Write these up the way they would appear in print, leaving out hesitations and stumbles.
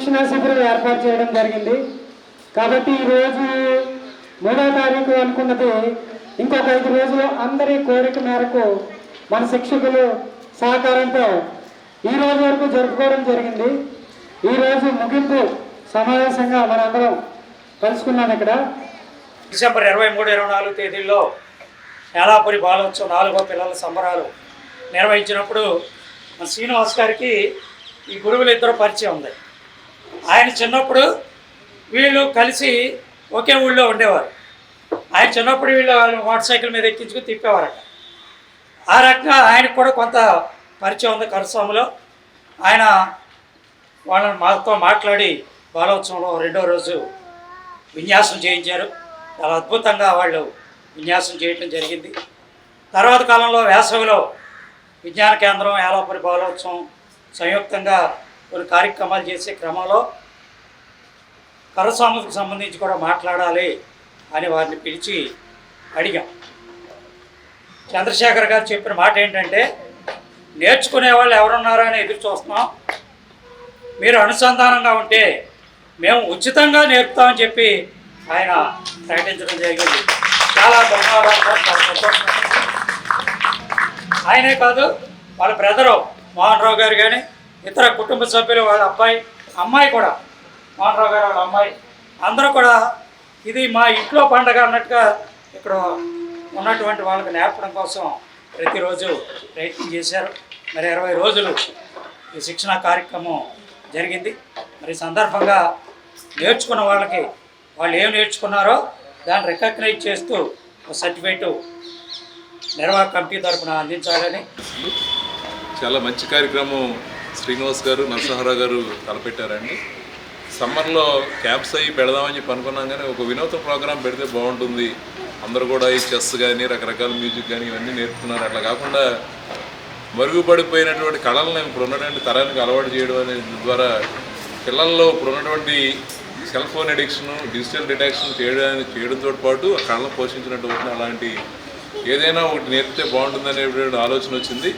శిక్షణా శిబిరం ఏర్పాటు చేయడం జరిగింది. కాబట్టి ఈరోజు 3వ తారీఖు అనుకున్నది ఇంకొక 5 రోజులు అందరి కోరిక మేరకు మన శిక్షకులు సహకారంతో ఈ రోజు వరకు జరుపుకోవడం జరిగింది. ఈరోజు ముగింపు సమావేశంగా మనందరం కలుసుకున్నాం. ఇక్కడ డిసెంబర్ 23, 24 తేదీల్లో యాలాపురి బాలోత్సవం 4వ పిల్లల సంబరాలు నిర్వహించినప్పుడు మన శ్రీనివాస్ గారికి ఈ గురువులు ఇద్దరు పరిచయం ఉంది. ఆయన చిన్నప్పుడు వీళ్ళు కలిసి ఒకే ఊళ్ళో ఉండేవారు. ఆయన చిన్నప్పుడు వీళ్ళు మోటార్ సైకిల్ మీద ఎక్కించుకుని తిప్పేవారట. ఆ రకంగా ఆయనకు కూడా కొంత పరిచయం ఉంది. కరస్వామిలో ఆయన వాళ్ళని మాతో మాట్లాడి బాలోత్సవంలో 2వ రోజు విన్యాసం చేయించారు. చాలా అద్భుతంగా వాళ్ళు విన్యాసం చేయటం జరిగింది. తర్వాత కాలంలో వేసవిలో విజ్ఞాన కేంద్రం, యాలాపురి బాలోత్సవం సంయుక్తంగా కొన్ని కార్యక్రమాలు చేసే క్రమంలో కరస్వాములకు సంబంధించి కూడా మాట్లాడాలి అని వారిని పిలిచి అడిగాం. చంద్రశేఖర్ గారు చెప్పిన మాట ఏంటంటే, నేర్చుకునే వాళ్ళు ఎవరున్నారా అని ఎదురు చూస్తున్నాం, మీరు అనుసంధానంగా ఉంటే మేము ఉచితంగా నేర్పుతామని చెప్పి ఆయన ప్రకటించడం జరిగింది. చాలా ధన్యవాదాలు. ఆయనే కాదు, వాళ్ళ బ్రదరు మోహన్ రావు గారు కానీ ఇతర కుటుంబ సభ్యులు, వాళ్ళ అబ్బాయి, అమ్మాయి కూడా, మోహన్ రావు గారు వాళ్ళ అమ్మాయి, అందరూ కూడా ఇది మా ఇంట్లో పండగ అన్నట్టుగా ఇక్కడ ఉన్నటువంటి వాళ్ళకి నేర్పడం కోసం ప్రతిరోజు ప్రయత్నం చేశారు. మరి 20 రోజులు ఈ శిక్షణ కార్యక్రమం జరిగింది. మరి సందర్భంగా నేర్చుకున్న వాళ్ళకి వాళ్ళు ఏం నేర్చుకున్నారో దాన్ని రికగ్నైజ్ చేస్తూ ఒక సర్టిఫికేటు నిర్వాహక కమిటీ తరఫున అందించాలని. చాలా మంచి కార్యక్రమం శ్రీనివాస్ గారు, నరసింహారావు గారు తలపెట్టారండి. సమ్మర్లో క్యాంప్స్ అయ్యి పెడదామని చెప్పి అనుకున్నాం, కానీ ఒక వినూత్న ప్రోగ్రాం పెడితే బాగుంటుంది, అందరూ కూడా ఈ చెస్ కానీ రకరకాల మ్యూజిక్ కానీ ఇవన్నీ నేర్పుతున్నారు. అట్లా కాకుండా మరుగుపడిపోయినటువంటి కళలను ఇప్పుడు ఉన్నటువంటి తరానికి అలవాటు చేయడం అనే ద్వారా పిల్లల్లో ఇప్పుడు ఉన్నటువంటి సెల్ ఫోన్ అడిక్షన్, డిజిటల్ డిటాక్షన్ చేయడంతో పాటు ఆ కళను పోషించినట్టు అవుతుంది. అలాంటి ఏదైనా ఒకటి నేర్పితే బాగుంటుందనేటువంటి ఆలోచన వచ్చింది.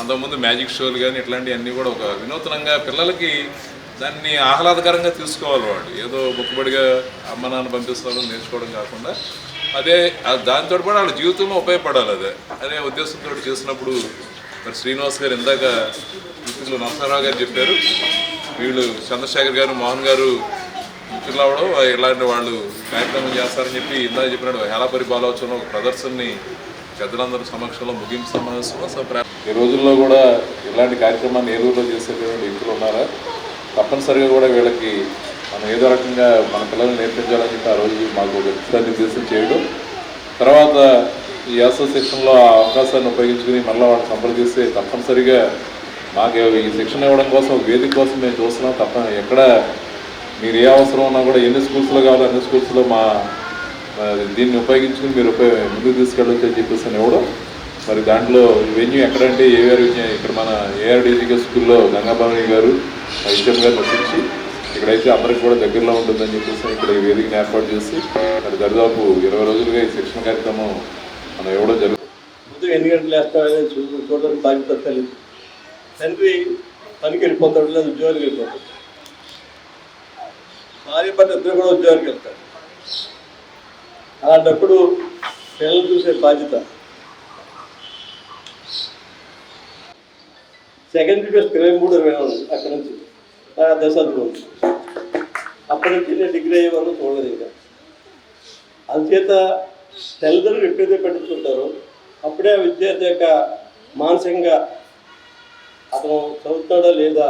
అంతకుముందు మ్యాజిక్ షోలు కానీ ఇట్లాంటివన్నీ కూడా ఒక వినూత్నంగా పిల్లలకి దాన్ని ఆహ్లాదకరంగా తీసుకోవాలి. వాళ్ళు ఏదో మొక్కుబడిగా అమ్మ నాన్న పంపిస్తారో నేర్చుకోవడం కాకుండా అదే దాంతో కూడా వాళ్ళ జీవితంలో ఉపయోగపడాలి. అదే ఉద్దేశంతో చేసినప్పుడు మరి శ్రీనివాస్ గారు ఇందాక మిత్రులు నరసింహారావు గారు చెప్పారు, వీళ్ళు చంద్రశేఖర్ గారు, మోహన్ గారు మిత్రులు అవడం ఇలాంటి వాళ్ళు కార్యక్రమం చేస్తారని చెప్పి ఇందాక చెప్పినాడు. యాలాపురి బాలోత్సవంలో ఒక ప్రదర్శనని పెద్దలందరి సమక్షంలో ముగింపు సమావేశంలో ఈ రోజుల్లో కూడా ఇలాంటి కార్యక్రమాన్ని ఏలూరులో చేసేటువంటి వ్యక్తులు ఉన్నారా, తప్పనిసరిగా కూడా వీళ్ళకి మనం ఏదో రకంగా మన పిల్లల్ని నేర్పించాలని చెప్పి ఆ రోజు మాకు ఒక దిశానిర్దేశం చేయడం, తర్వాత ఈ అసోసియేషన్లో ఆ అవకాశాన్ని ఉపయోగించుకుని మళ్ళీ వాళ్ళని సంప్రదిస్తే తప్పనిసరిగా మాకు ఈ శిక్షణ ఇవ్వడం కోసం వేదిక కోసం మేము చూస్తున్నాం. తప్ప ఎక్కడ మీరు ఏ అవసరం ఉన్నా కూడా ఎన్ని స్కూల్స్లో కావాలో అన్ని స్కూల్స్లో మా దీన్ని ఉపయోగించుకుని మీరు ముందుకు తీసుకెళ్ళొచ్చు అని చెప్పేసి ఇవ్వడం. మరి దాంట్లో వెన్యూ ఎక్కడంటే ఇక్కడ మన ఏఆర్డీజీకే స్కూల్లో గంగాభవాని గారు, హెచ్ఎం గారు నచ్చించి ఇక్కడైతే అందరికి కూడా దగ్గరలో ఉంటుందని చెప్పేసి ఇక్కడ ఈ వేదికను ఏర్పాటు చేసి మరి దరిదాపు 20 రోజులుగా ఈ శిక్షణ కార్యక్రమం మనం ఇవ్వడం జరుగుతుంది. ముందు ఎన్ని గంటలు వేస్తాడని చూడడానికి బాధ్యత తెలియదు. తండ్రి పనికి వెళ్ళిపోతాడు, లేదా ఉద్యోగానికి వెళ్ళిపోతాడు. భార్య భర్త ఇద్దరు కూడా ఉద్యోగానికి వెళ్తారు. అలాంటప్పుడు పిల్లలు చూసే బాధ్యత. సెకండరీ క్లాస్ 23-24 అక్కడ నుంచి దశాబ్దం ఉంది. అప్పటి నుంచి నేను డిగ్రీ అయ్యే వాళ్ళు చూడలేదు. ఇంకా అందుచేత తల్లిదండ్రులు ఎప్పుడైతే పట్టించుకుంటారో అప్పుడే ఆ విద్యార్థి యొక్క మానసికంగా అతను చదువుతాడా లేదా,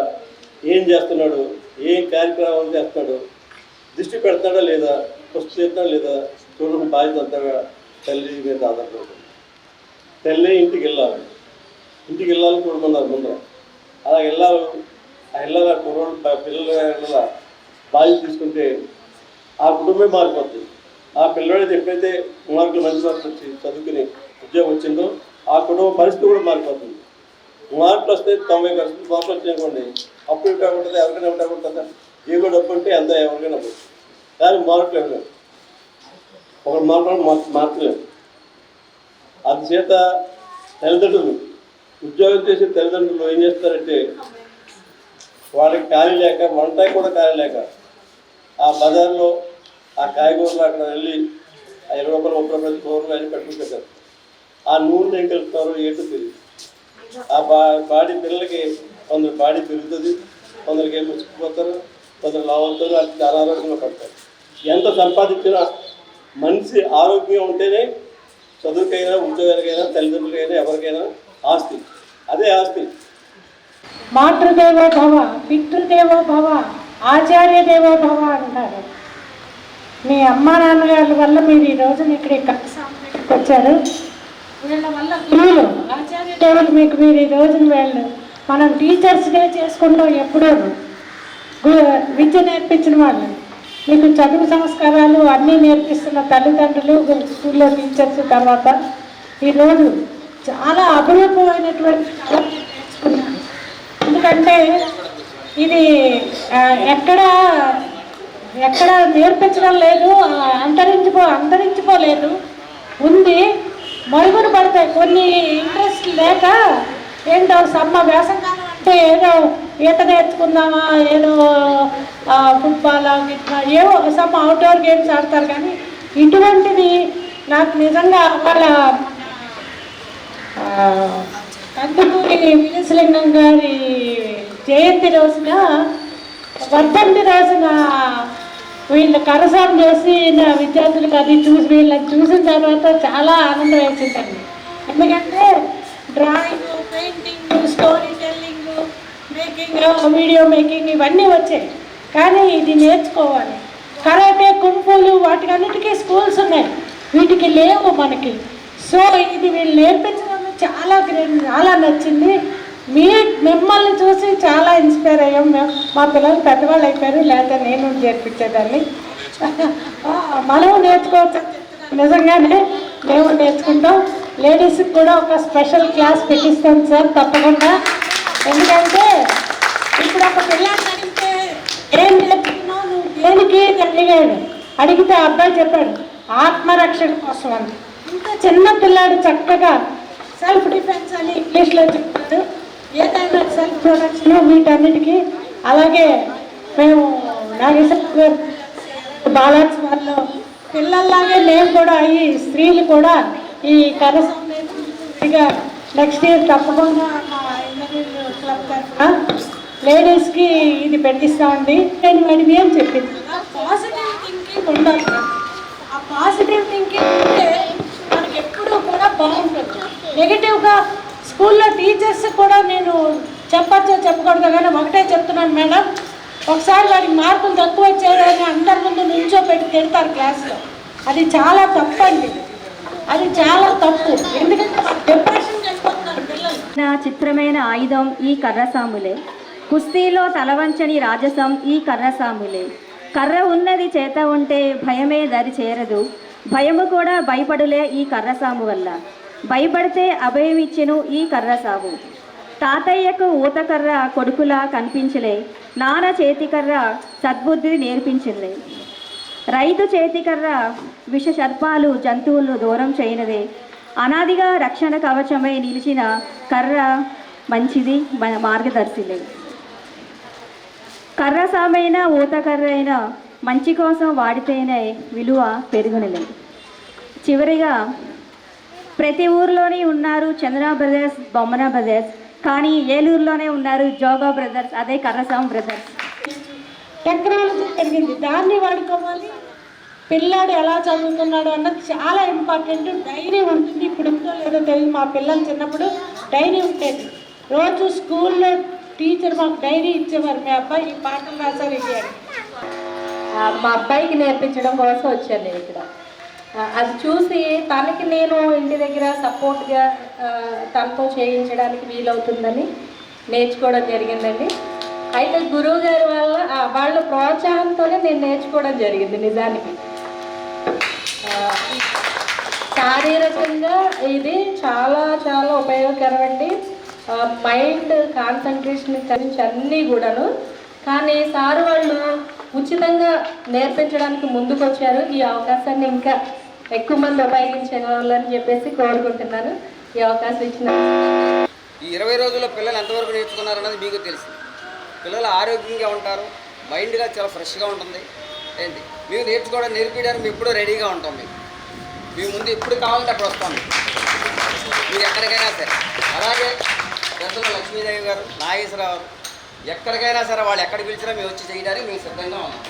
ఏం చేస్తున్నాడు, ఏం కార్యక్రమాలు చేస్తున్నాడు, దృష్టి పెడతాడా లేదా, ఫస్ట్ చేస్తాడా లేదా చూడడం బాధ్యత అంతగా తల్లి మీద ఆధారపడుతుంది. తల్లి ఇంటికి వెళ్ళాలి చూడమన్నారు ముందర. అలా వెళ్ళాలి. ఆ వెళ్ళాలి కుర్రోడు పిల్లల బాధ్యత తీసుకుంటే ఆ కుటుంబమే మారిపోతుంది. ఆ పిల్లవాడికి ఎప్పుడైతే మార్కులు మంచి మార్కులు వచ్చి చదువుకుని ఉద్యోగం వచ్చిందో ఆ కుటుంబ పరిస్థితి కూడా మారిపోతుంది. మార్కులు వస్తే 90% మార్కులు వచ్చాయనుకోండి, అప్పుడు ఇవ్వటం ఉంటుంది, ఎవరికైనా ఇవ్వటం ఉంటుందా, ఏదో డబ్బు ఉంటే ఎంత ఎవరికైనా పోతుంది. కానీ మార్కులు ఇవ్వలేదు, ఒక మార్కులేదు. అందుచేత తల్లిదండ్రులు ఉద్యోగం చేసే తల్లిదండ్రులు ఏం చేస్తారంటే వాళ్ళకి ఖాళీ లేక వంట కూడా ఖాళీ లేక ఆ బజార్లో ఆ కాయగూరలు అక్కడ వెళ్ళి 20 రూపాయలు 30 రూపాయలు కూరలు అని పెట్టుకుంటారు. ఆ నూనె ఏం కలుపుతారో ఏంటో తెలియదు. ఆ బాడీ పిల్లలకి కొందరు బాడీ పెరుగుతుంది, కొందరికి ఏమో చిక్కిపోతారు, కొందరు లావుతారు, అది అనారోగ్యంగా పడతారు. ఎంత సంపాదించినా మనిషి ఆరోగ్యం ఉంటేనే చదువుకైనా ఉద్యోగానికైనా తల్లిదండ్రులకైనా ఎవరికైనా ఆస్తి. అదే ఆస్తి. మాతృదేవో భవ, పితృదేవో భవ, ఆచార్య దేవో భవ అంటారు. మీ అమ్మా నాన్నగారి వల్ల మీరు ఈ రోజున ఇక్కడికి వచ్చారు. వీళ్ళ వల్ల గురువులు ఆచార్య దేవులు మీకు మీరు ఈ రోజున వాళ్ళు మనం టీచర్స్ డే చేసుకుంటాం. ఎప్పుడూ విద్య నేర్పించిన వాళ్ళు, మీకు చదువు సంస్కారాలు అన్నీ నేర్పిస్తున్న తల్లిదండ్రులు, స్కూల్లో టీచర్స్, తర్వాత ఈరోజు చాలా అభివృద్ధమైనటువంటి నేర్చుకున్నాను. ఎందుకంటే ఇది ఎక్కడ నేర్పించడం లేదు, అంతరించిపోలేదు, ఉంది, మరుగున పడతాయి. కొన్ని ఇంట్రెస్ట్ లేక ఏంటో వేసంకాలం అంటే ఏదో ఈత నేర్చుకుందామా, ఏదో ఫుట్బాల్ గిట్లా ఏవో అవుట్డోర్ గేమ్స్ ఆడతారు. కానీ ఇటువంటిది నాకు నిజంగా వాళ్ళ కందుకూరి వీరేశలింగం గారి జయంతి రోజున, వర్ధంతి రోజున వీళ్ళు కరసాం చేసి విద్యార్థులకు అది వీళ్ళని చూసిన తర్వాత చాలా ఆనందం వేసిందండి. ఎందుకంటే drawing, painting, story telling, making, video making ఇవన్నీ వచ్చాయి. కానీ ఇది నేర్చుకోవాలి. కరాటే, కుంఫులు వాటికన్నిటికీ స్కూల్స్ ఉన్నాయి, వీటికి లేవు మనకి. సో ఇది వీళ్ళు నేర్పించడం చాలా నచ్చింది. మిమ్మల్ని చూసి చాలా ఇన్స్పైర్ అయ్యాం. మా పిల్లలు పెద్దవాళ్ళు అయిపోయారు, లేకపోతే నేను చేర్పించేదాన్ని. మనం నేర్చుకోవచ్చు, నిజంగానే మేము నేర్చుకుంటాం. లేడీస్కి కూడా ఒక స్పెషల్ క్లాస్ పెట్టిస్తాం సార్ తప్పకుండా. ఎందుకంటే ఇప్పుడు ఒక పిల్లాన్ని అడిగితే ఏం నేర్చుకున్నావు నువ్వు దేనికి అడిగాడు. అడిగితే అబ్బాయి చెప్పాడు ఆత్మరక్షణ కోసం అని. ఇంత చిన్న పిల్లాడు చక్కగా సెల్ఫ్ డిఫెన్స్ అని ఇంగ్లీష్లో చెప్తాడు. ఏదైనా సెల్ఫ్ ప్రొటెక్షన్ వీటన్నిటికీ. అలాగే మేము నాగేశ్వర బాలాజీ వాళ్ళు పిల్లల్లాగే మేము కూడా ఈ స్త్రీలు కూడా ఈ కరసంగా నెక్స్ట్ ఇయర్ తప్పకుండా క్లబ్ తరఫున లేడీస్కి ఇది పెట్టిస్తామండి. నేను అడిగి అని చెప్పింది. పాజిటివ్ థింకింగ్ ఉండాలి. ఆ పాజిటివ్ థింకింగ్ ఉంటే మనకి ఎప్పుడూ కూడా బాగుంటుంది. నెగిటివ్గా స్కూల్లో టీచర్స్ కూడా నేను చెప్పచ్చో చెప్పకూడదు కానీ ఒకటే చెప్తున్నాను మేడం, ఒకసారి వాడికి మార్కులు తక్కువ వచ్చాయని అందరి ముందు నుంచో పెట్టి తిడతారు క్లాస్లో. అది చాలా తప్పు అండి, అది చాలా తప్పు. ఎందుకంటే డిప్రెషన్ వెళ్ళిపోతున్నారు పిల్లలు. నా చిత్రమైన ఆయుధం ఈ కర్రసాములే, కుస్తీలో తలవంచని రాజసం ఈ కర్రసాములే. కర్ర ఉన్నది చేత ఉంటే భయమే దరి చేరదు, భయము కూడా భయపడులే ఈ కర్రసాము వల్ల. భయపడితే అభయమిచ్చెను ఈ కర్రసాము. తాతయ్యకు ఊతకర్ర కొడుకులా కనిపించలే, నాన్న చేతికర్ర సద్బుద్ధి నేర్పించింది. రైతు చేతికర్ర విష సర్పాలు జంతువులను దూరం చేయనదే, అనాదిగా రక్షణ కవచమై నిలిచిన కర్ర మంచిది మార్గదర్శిలే. కర్ర సామైన ఊతకర్ర అయినా మంచి కోసం వాడితేనే విలువ పెరుగునలే. చివరిగా ప్రతి ఊర్లోనే ఉన్నారు చంద్ర బ్రదర్స్, బొమ్మన బ్రదర్స్, కానీ ఏలూరులోనే ఉన్నారు జోగా బ్రదర్స్, అదే కర్రసాం బ్రదర్స్. టెక్నాలజీ పెరిగింది, దాన్ని వాడుకోవాలి. పిల్లాడు ఎలా చదువుతున్నాడు అన్నది చాలా ఇంపార్టెంట్. డైరీ ఉంటుంది, ఇప్పుడు ఉందో లేదో తెలియదు. మా పిల్లలు చిన్నప్పుడు డైరీ ఉండేది. రోజు స్కూల్లో టీచర్ మాకు డైరీ ఇచ్చేవారు. మీ అబ్బాయి ఈ పాటలు రాశారు ఇది అని. మా అబ్బాయికి నేర్పించడం కోసం వచ్చాను నేను ఇక్కడ. అది చూసి తనకి నేను ఇంటి దగ్గర సపోర్ట్గా తనతో చేయించడానికి వీలవుతుందని నేర్చుకోవడం జరిగిందండి. అయితే గురువు గారి వల్ల వాళ్ళ ప్రోత్సాహంతోనే నేను నేర్చుకోవడం జరిగింది. నిజానికి శారీరకంగా ఇది చాలా చాలా ఉపయోగకరం అండి. మైండ్ కాన్సన్ట్రేషన్ గురించి అన్నీ కూడాను. కానీ సారు వాళ్ళు ఉచితంగా నేర్పించడానికి ముందుకు వచ్చారు. ఈ అవకాశాన్ని ఇంకా ఎక్కువ మంది ఉపయోగించాలని చెప్పేసి కోరుకుంటున్నాను. ఈ అవకాశం ఇచ్చిన ఈ 20 రోజుల్లో పిల్లలు ఎంతవరకు నేర్చుకున్నారన్నది మీకు తెలుసు. పిల్లలు ఆరోగ్యంగా ఉంటారు, మైండ్గా చాలా ఫ్రెష్గా ఉంటుంది. ఏంటి మేము నేర్పించడానికి మేము ఎప్పుడూ రెడీగా ఉంటాం. మేము ముందు ఎప్పుడు కావాలంటే అప్పుడు వస్తాం. మీరు ఎక్కడికైనా సరే, అలాగే పెద్దలు లక్ష్మీదేవి గారు, నాగేశ్వరరావు ఎక్కడికైనా సరే వాళ్ళు ఎక్కడ పిలిచినా మేము వచ్చి చేయడానికి మేము సిద్ధంగా ఉన్నాం.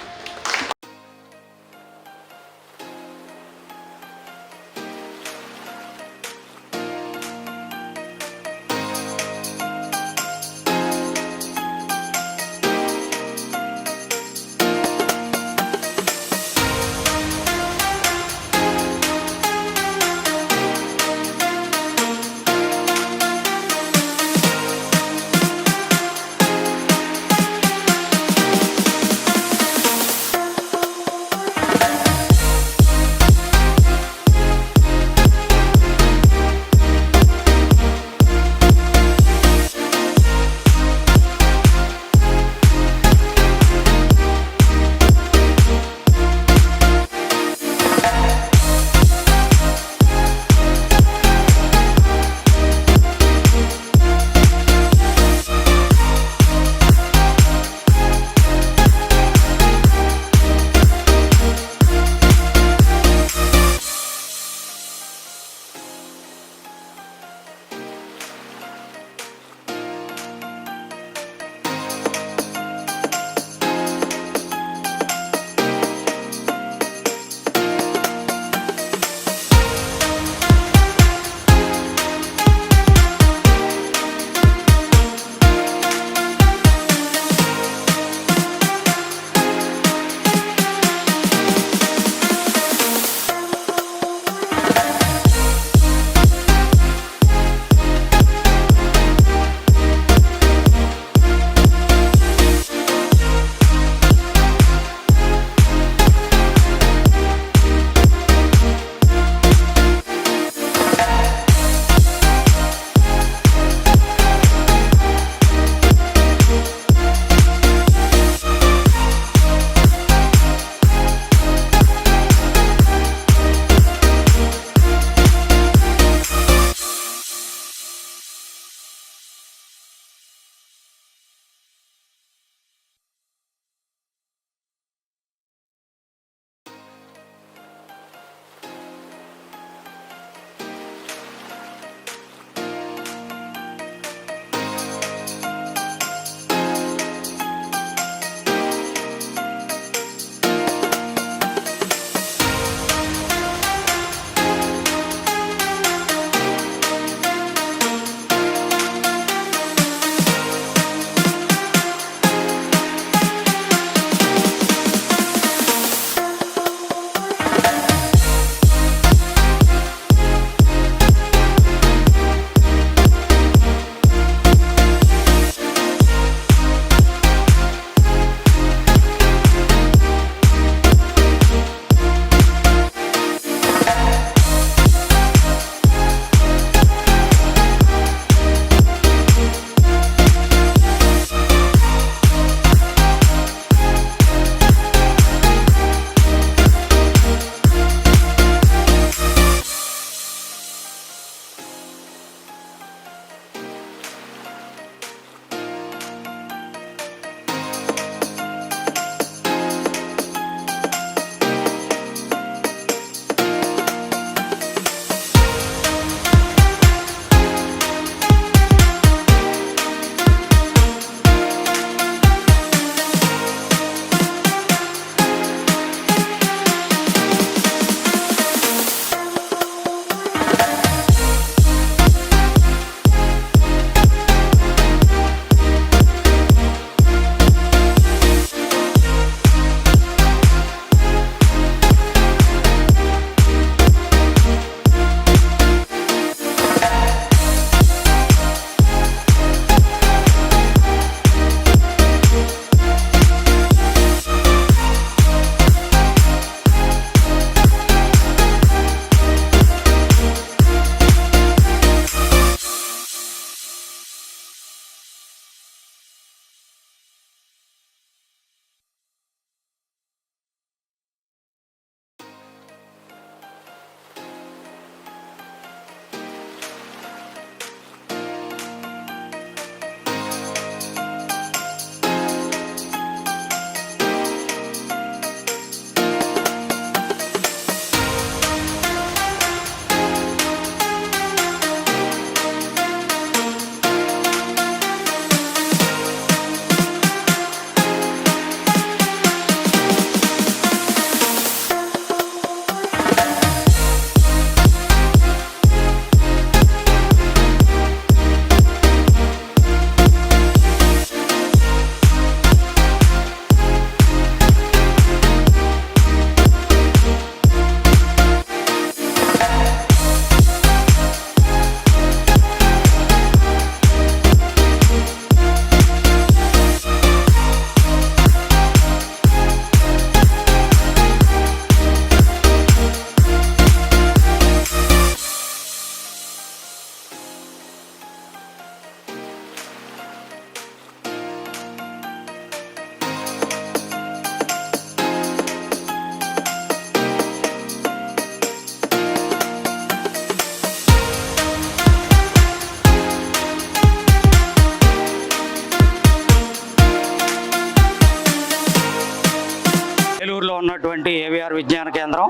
ఉన్నటువంటి ఏవిఆర్ విజ్ఞాన కేంద్రం,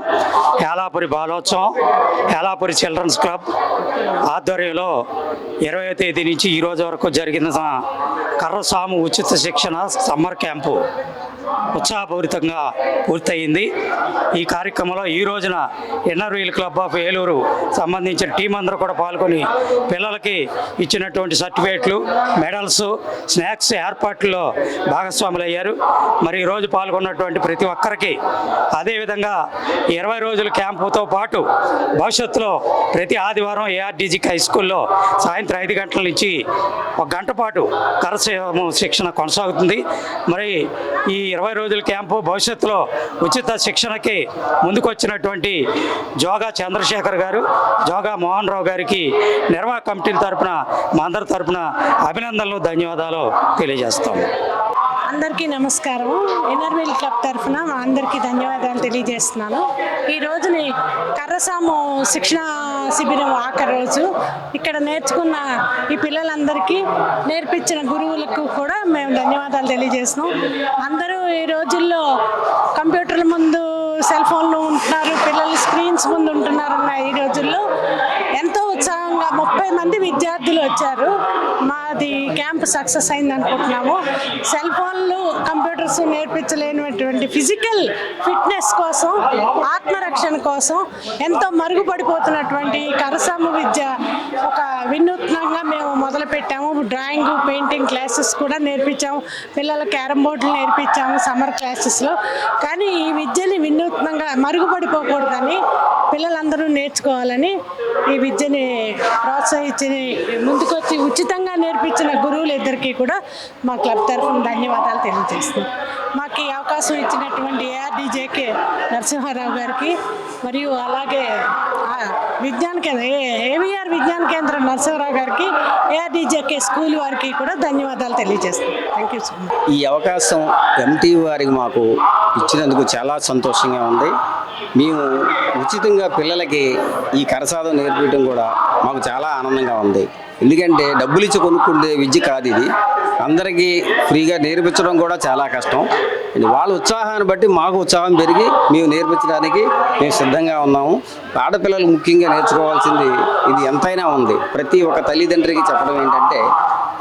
యాలాపురి బాలోత్సవం, యాలాపురి చిల్డ్రన్స్ క్లబ్ ఆధ్వర్యంలో 20వ తేదీ నుంచి ఈ రోజు వరకు జరిగిన కర్రసాము ఉచిత శిక్షణ సమ్మర్ క్యాంపు ఉత్సాహపూరితంగా పూర్తయింది. ఈ కార్యక్రమంలో ఈ రోజున inner wheel club of Eluru సంబంధించిన టీం అందరూ కూడా పాల్గొని పిల్లలకి ఇచ్చినటువంటి సర్టిఫికేట్లు, మెడల్స్, స్నాక్స్ ఏర్పాట్లలో భాగస్వాములు అయ్యారు. మరి ఈరోజు పాల్గొన్నటువంటి ప్రతి ఒక్కరికి అదేవిధంగా 20 రోజుల క్యాంపుతో పాటు భవిష్యత్తులో ప్రతి ఆదివారం ఏఆర్డీజీ హై స్కూల్లో సాయంత్రం 5 గంటల నుంచి 1 గంట పాటు కరసేవ శిక్షణ కొనసాగుతుంది. మరి ఈ 20 రోజుల క్యాంపు భవిష్యత్తులో ఉచిత శిక్షణకి ముందుకొచ్చినటువంటి జోగా చంద్రశేఖర్ గారు, జోగా మోహన్ రావు గారికి నిర్వాహక కమిటీ తరపున మా అందరి తరపున అభినందనలు, ధన్యవాదాలు తెలియజేస్తాం. అందరికీ నమస్కారం. ఇన్నర్ వీల్ క్లబ్ తరఫున మా అందరికీ ధన్యవాదాలు తెలియజేస్తున్నాను. ఈ రోజుని కర్రసాము శిక్షణ శిబిరం ఆఖరి రోజు. ఇక్కడ నేర్చుకున్న ఈ పిల్లలందరికీ నేర్పించిన గురువులకు కూడా మేము ధన్యవాదాలు తెలియజేస్తున్నాం. అందరూ ఈ రోజుల్లో కంప్యూటర్ల ముందు, సెల్ ఫోన్లు ఉంటున్నారు, పిల్లలు స్క్రీన్స్ ముందు ఉంటున్నారన్న ఈ రోజుల్లో ఎంతో ఉత్సాహంగా 30 మంది విద్యార్థులు వచ్చారు. మాది క్యాంప్ సక్సెస్ అయింది అనుకుంటున్నాము. సెల్ ఫోన్లు, కంప్యూటర్స్ నేర్పించలేనటువంటి ఫిజికల్ ఫిట్నెస్ కోసం, ఆత్మరక్షణ కోసం ఎంతో మరుగుపడిపోతున్నటువంటి కరసాము విద్య ఒక వినూత్నంగా మేము మొదలుపెట్టాము. డ్రాయింగ్, పెయింటింగ్ క్లాసెస్ కూడా నేర్పించాము. పిల్లల క్యారమ్ బోర్డులు నేర్పించాము సమ్మర్ క్లాసెస్లో. కానీ ఈ విద్యని వినూత్నంగా మరుగుపడిపోకూడదని, పిల్లలందరూ నేర్చుకోవాలని ఈ విద్యని ప్రోత్సహించి ముందుకొచ్చి ఉచితంగా నేర్పించిన గురువులిద్దరికీ కూడా మా క్లబ్ తరఫున ధన్యవాదాలు తెలియజేస్తున్నాం. మాకు ఈ అవకాశం ఇచ్చినటువంటి ఏఆర్డీజేకే నరసింహారావు గారికి, మరియు అలాగే విజ్ఞాన కేంద్రం ఏవిఆర్ విజ్ఞాన కేంద్రం నరసింహారావు గారికి, ఏఆర్డీజేకే స్కూల్ వారికి కూడా ధన్యవాదాలు తెలియజేస్తున్నాం. Thank you so much. ఈ అవకాశం ఎంటీ వారికి మాకు ఇచ్చినందుకు చాలా సంతోషంగా ఉంది. మేము ఉచితంగా పిల్లలకి ఈ కరసాదం నేర్పించడం కూడా మాకు చాలా ఆనందంగా ఉంది. ఎందుకంటే డబ్బులు ఇచ్చి కొనుక్కుంటే విద్య కాదు ఇది. అందరికీ ఫ్రీగా నేర్పించడం కూడా చాలా కష్టం. వాళ్ళ ఉత్సాహాన్ని బట్టి మాకు ఉత్సాహం పెరిగి మేము నేర్పించడానికి మేము సిద్ధంగా ఉన్నాము. ఆడపిల్లలు ముఖ్యంగా నేర్చుకోవాల్సింది ఇది ఎంతైనా ఉంది. ప్రతి ఒక్క తల్లిదండ్రికి చెప్పడం ఏంటంటే,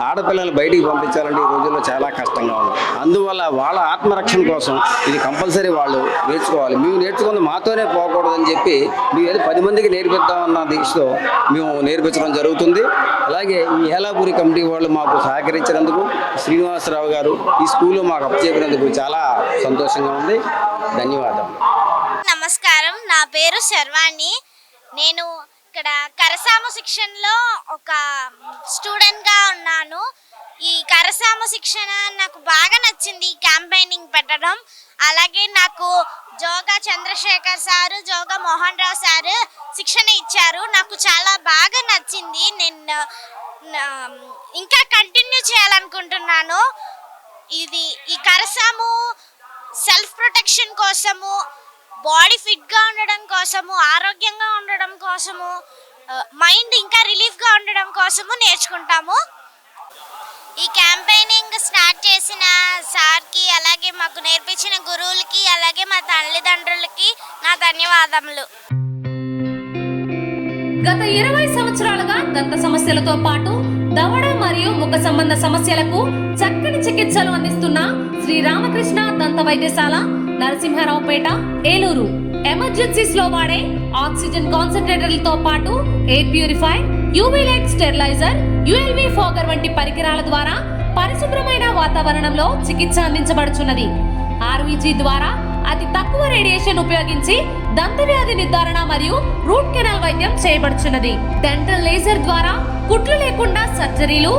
ఆడపిల్లలు బయటికి పంపించాలంటే ఈ రోజుల్లో చాలా కష్టంగా ఉంది. అందువల్ల వాళ్ళ ఆత్మరక్షణ కోసం ఇది కంపల్సరీ వాళ్ళు నేర్చుకోవాలి. మేము నేర్చుకుంది మాతోనే పోకూడదని చెప్పి మేము ఏదో 10 మందికి నేర్పిద్దామన్న దీక్షతో మేము నేర్పించడం జరుగుతుంది. అలాగే ఈ ఏలాపురి కమిటీ వాళ్ళు మాకు సహకరించినందుకు, శ్రీనివాసరావు గారు ఈ స్కూల్లో మాకు అప్పచెప్పినందుకు చాలా సంతోషంగా ఉంది. ధన్యవాదాలు. నమస్కారం, నా పేరు శర్వాణి. నేను ఇక్కడ కరసాము శిక్షణలో ఒక స్టూడెంట్గా ఉన్నాను. ఈ కరసాము శిక్షణ నాకు బాగా నచ్చింది, క్యాంపెయినింగ్ పెట్టడం. అలాగే నాకు జోగా చంద్రశేఖర్ సారు, జోగా మోహన్ రావు సారు శిక్షణ ఇచ్చారు. నాకు చాలా బాగా నచ్చింది. నేను ఇంకా కంటిన్యూ చేయాలనుకుంటున్నాను. ఈ కరసాము సెల్ఫ్ ప్రొటెక్షన్ కోసము, బాడీ ఫిట్గా ఉండడం కోసము, ఆరోగ్యంగా ఉండడం కోసము, మైండ్ ఇంకా రిలీఫ్గా ఉండడం కోసము నేర్చుకుంటాము. ఈ క్యాంపెయినింగ్ స్టార్ట్ చేసిన సార్కి, అలాగే మాకు నేర్పించిన గురువులకి, అలాగే మా తల్లిదండ్రులకి నా ధన్యవాదములు. గత 20 సంవత్సరాలుగా దంత సమస్యలతో పాటు దవడ మరియు ముఖ సంబంధ సమస్యలకు చక్కని చికిత్సలు అందిస్తున్న శ్రీ రామకృష్ణ దంత వైద్యశాల, నరసింహారావుపేట, ఏలూరు. ఎమర్జెన్సీస్ లో వాడే ఆక్సిజన్ కాన్సంట్రేటర్లతో పాటు air purifier, UV light steriliser, ULV fogger వంటి పరికరాల ద్వారా పరిశుభ్రమైన వాతావరణంలో చికిత్స అందించబడుచున్నది. ఆర్వీజీ ద్వారా అతి తక్కువ రేడియేషన్ ఉపయోగించి దంత వ్యాధి నిర్ధారణ మరియు రూట్ కెనాల్ వైద్యం చేయబడుచున్నది. డెంటల్ లేజర్ ద్వారా కుట్లు లేకుండా సర్జరీలు,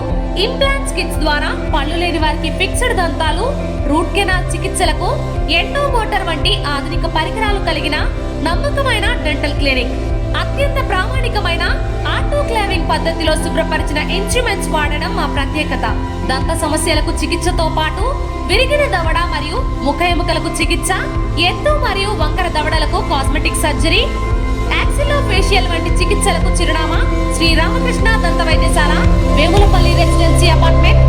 ఇంప్లాంట్స్ కిట్స్ ద్వారా పళ్ళు లేని వారికి ఫిక్స్డ్ దంతాలు, రూట్ కెనాల్ చికిత్సలకు ఎండో మోటార్ వంటి ఆధునిక పరికరాలు కలిగిన నమ్మకమైన డెంటల్ క్లినిక్. అత్యంత ప్రామాణికమైన ఆటోక్లావింగ్ పద్ధతిలో శుభ్రపరిచిన ఇన్స్ట్రుమెంట్స్ వాడడం మా ప్రత్యేకత. దంత సమస్యలకు చికిత్సతో పాటు విరిగిన దవడ మరియు ముఖ ఎముకలకు చికిత్స, ఎత్తు మరియు వంకర దవడలకు కాస్మెటిక్ సర్జరీ, యాక్సిలోఫేషియల్ వంటి చికిత్సలకు చిరునామా శ్రీ రామకృష్ణ దంత వైద్యశాల, వేములపల్లి రెసిడెన్సీ అపార్ట్మెంట్,